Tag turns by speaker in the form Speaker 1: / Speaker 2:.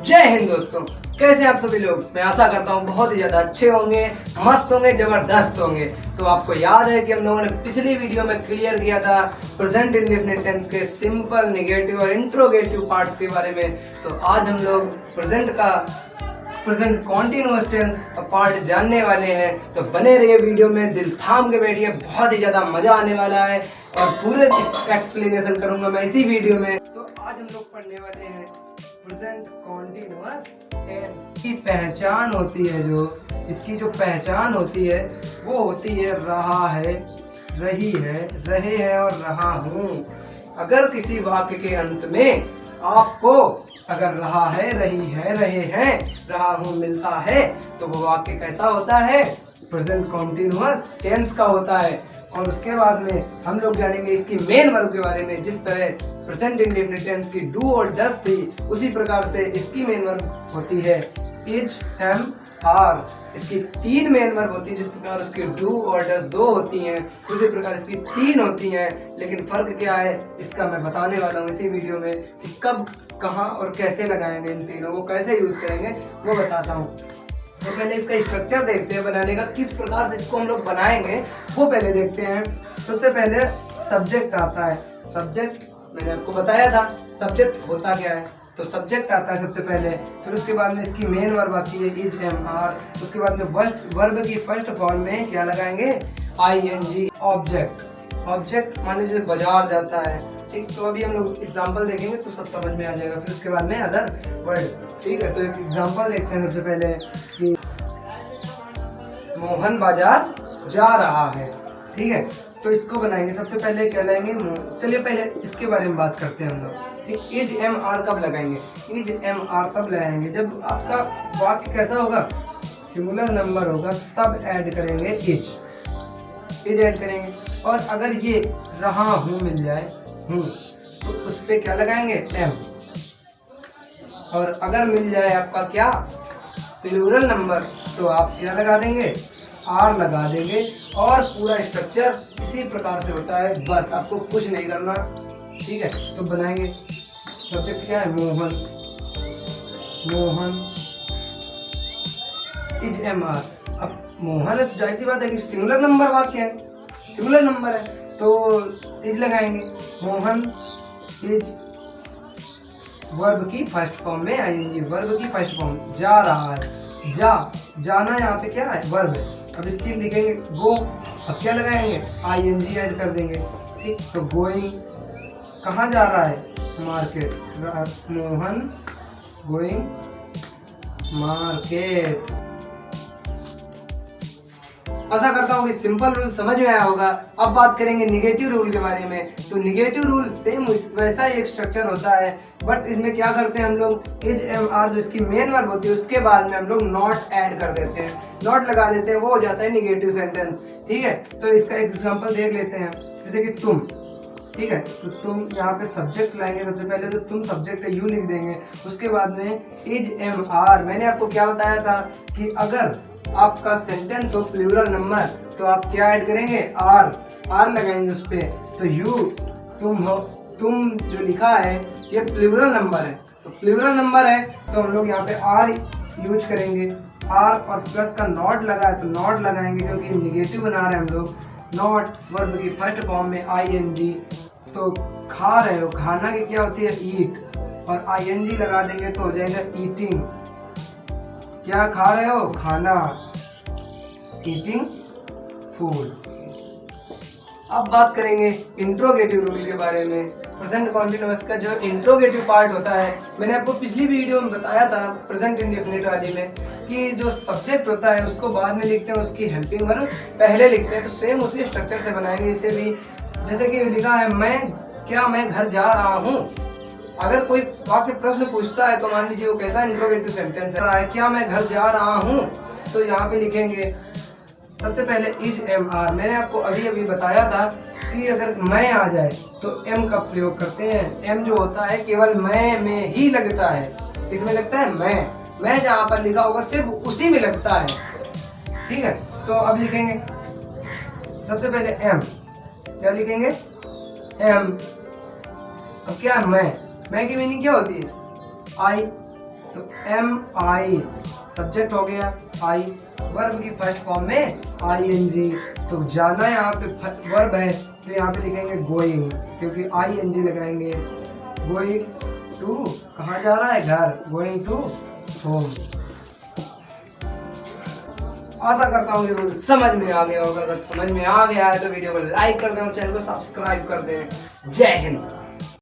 Speaker 1: जय हिंद दोस्तों, कैसे हैं आप सभी लोग। मैं आशा करता हूँ बहुत ही ज्यादा अच्छे होंगे, मस्त होंगे, जबरदस्त होंगे। तो आपको याद है कि हम लोगों ने पिछली वीडियो में क्लियर किया था प्रेजेंट इंडेफिनिट टेंस के सिंपल, नेगेटिव और इंट्रोगेटिव पार्ट्स के बारे में। तो आज हम लोग प्रेजेंट कॉन्टिन्यूअस टेंस का पार्ट जानने वाले हैं। तो बने रहिए वीडियो में, दिल थाम के बैठिए, बहुत ही ज्यादा मजा आने वाला है और पूरे एक्सप्लेनेशन करूंगा मैं इसी वीडियो में। तो आज हम लोग पढ़ने वाले हैं प्रेजेंट कॉन्टिन्यूअस टेंस की पहचान होती है। इसकी जो पहचान होती है वो होती है रहा है, रही है, रहे हैं और रहा हूँ। अगर किसी वाक्य के अंत में आपको अगर रहा है, रही है, रहे हैं, रहा हूँ मिलता है तो वो वाक्य कैसा होता है? प्रेजेंट कॉन्टिन्यूअस टेंस का होता है। और उसके बाद में हम लोग जानेंगे इसकी मेन वर्ब के बारे में। जिस तरह प्रेजेंट इंडेफिनिट टेंस की डू और डस थी, उसी प्रकार से इसकी मेन वर्ब होती है इज, एम, आर। इसकी 3 मेन वर्ब होती है। जिस प्रकार उसकी डू और डस 2 होती हैं, उसी प्रकार इसकी 3 होती हैं। लेकिन फर्क क्या है इसका मैं बताने वाला हूँ इसी वीडियो में कि कब, कहाँ और कैसे लगाएंगे इन तीनों को, कैसे यूज करेंगे वो बताता हूँ। तो पहले इसका स्ट्रक्चर देखते हैं बनाने का, किस प्रकार से इसको हम लोग बनाएंगे वो पहले देखते हैं। सबसे पहले सब्जेक्ट आता है। सब्जेक्ट मैंने आपको बताया था सब्जेक्ट होता क्या है। तो सब्जेक्ट आता है सबसे पहले, फिर उसके बाद में इसकी मेन वर्ब आती है इज, एम, आर। उसके बाद में वर्ब की फर्स्ट फॉर्म में क्या लगाएंगे? ING। ऑब्जेक्ट मान लीजिए बाजार जाता है, ठीक। तो अभी हम लोग एग्जांपल देखेंगे तो सब समझ में आ जाएगा। फिर उसके बाद में अदर वर्ड, ठीक है। तो एक एग्जांपल देखते हैं सबसे पहले कि मोहन बाजार जा रहा है, ठीक है। तो इसको बनाएंगे सबसे पहले क्या लगाएंगे? चलिए पहले इसके बारे में बात करते हैं हम लोग, ठीक। इज, एम, आर कब लगाएंगे? इज, एम, आर तब लगाएंगे जब आपका वाक्य कैसा होगा? सिंगुलर नंबर होगा, तब ऐड करेंगे इज ऐड करेंगे। और अगर ये रहा हूँ मिल जाए, हूँ, तो उस पर क्या लगाएंगे? एम। और अगर मिल जाए आपका क्या? प्लूरल नंबर, तो आप क्या लगा देंगे? आर लगा देंगे। और पूरा स्ट्रक्चर इसी प्रकार से होता है, बस आपको कुछ नहीं करना, ठीक है। तो बनाएंगे सब्जेक्ट क्या है? Mohan, Mohan is, M, R. अब मोहन है तो जाहिर सी बात है कि सिंगुलर नंबर वाक्य है, सिंगुलर नंबर है तो इज लगाएंगे। मोहन इज वर्ब की फर्स्ट फॉर्म में ING, वर्ब की फर्स्ट फॉर्म। जा रहा है, जाना यहाँ पे क्या है? वर्ब है। अब इसकी लिखेंगे गो, अब क्या लगाएंगे? ING ऐड कर देंगे, ठीक। तो गोइंग, कहाँ जा रहा है? मार्केट। Mohan going market. आशा करता हूँ कि सिंपल रूल समझ में आया होगा। अब बात करेंगे निगेटिव रूल के बारे में। तो निगेटिव रूल सेम वैसा ही एक स्ट्रक्चर होता है, बट इसमें क्या करते हैं हम लोग? इज, एम, आर जो इसकी मेन वर्ब होती है उसके बाद में हम लोग नॉट ऐड कर देते हैं, नॉट लगा देते हैं, वो हो जाता है निगेटिव सेंटेंस, ठीक है। तो इसका एग्जांपल देख लेते हैं, जैसे कि तुम, ठीक है। तो तुम यहाँ पे सब्जेक्ट लाएंगे सबसे पहले, तो तुम सब्जेक्ट है, यू लिख देंगे। उसके बाद में इज, एम, आर। मैंने आपको क्या बताया था कि अगर आपका सेंटेंस हो प्लूरल नंबर तो आप क्या ऐड करेंगे? आर लगाएंगे उस पे। तो यू, तुम हो, तुम जो लिखा है ये प्लूरल नंबर है, तो प्लूरल नंबर है तो हम लोग यहाँ पे आर यूज करेंगे। आर और प्लस का नॉट लगा है तो नॉट लगाएंगे क्योंकि निगेटिव बना रहे हैं हम लोग। नॉट वर्ब की फर्स्ट फॉर्म में ING। तो खा रहे हो, खाना की क्या होती है? ईट, और ING लगा देंगे तो हो जाएगा ईटिंग। क्या खा रहे हो? खाना, ईटिंग फूड। अब बात करेंगे इंट्रोगेटिव रूल के बारे में। प्रेजेंट कॉन्टिन्यूअस का जो इंट्रोगेटिव पार्ट होता है, मैंने आपको पिछली वीडियो में बताया था प्रेजेंट इंडेफिनिट वाली में कि जो सब्जेक्ट होता है उसको बाद में लिखते हैं, उसकी हेल्पिंग वर्ब पहले लिखते हैं। तो सेम उसी स्ट्रक्चर से बनाएंगे इसे भी। जैसे कि लिखा है मैं घर जा रहा हूँ। अगर कोई वाक्य प्रश्न पूछता है तो मान लीजिए वो कैसा इंट्रोगेटिव सेंटेंस है, क्या मैं घर जा रहा हूँ, तो यहाँ पे लिखेंगे सबसे पहले इज, एम, आर। मैंने आपको अभी बताया था कि अगर मैं आ जाए तो एम का प्रयोग करते हैं। एम जो होता है केवल मैं में ही लगता है, इसमें लगता है मैं जहाँ पर लिखा होगा सिर्फ उसी में लगता है, ठीक है। तो अब लिखेंगे सबसे पहले एम, क्या लिखेंगे? एम। अब क्या? मैं की मीनिंग क्या होती है? आई, तो MI सब्जेक्ट हो गया, I वर्ब की फर्स्ट फॉर्म में ING। तो जाना यहाँ पे वर्ब है तो यहाँ पे लिखेंगे गोइंग, क्योंकि ING लगाएंगे। गोइंग टू कहाँ जा रहा है, घर, गोइंग टू होम। आशा करता हूँ ये रूल समझ में आ गया होगा। अगर समझ में आ गया है तो वीडियो को लाइक कर दें और चैनल को सब्सक्राइब कर दें। जय हिंद।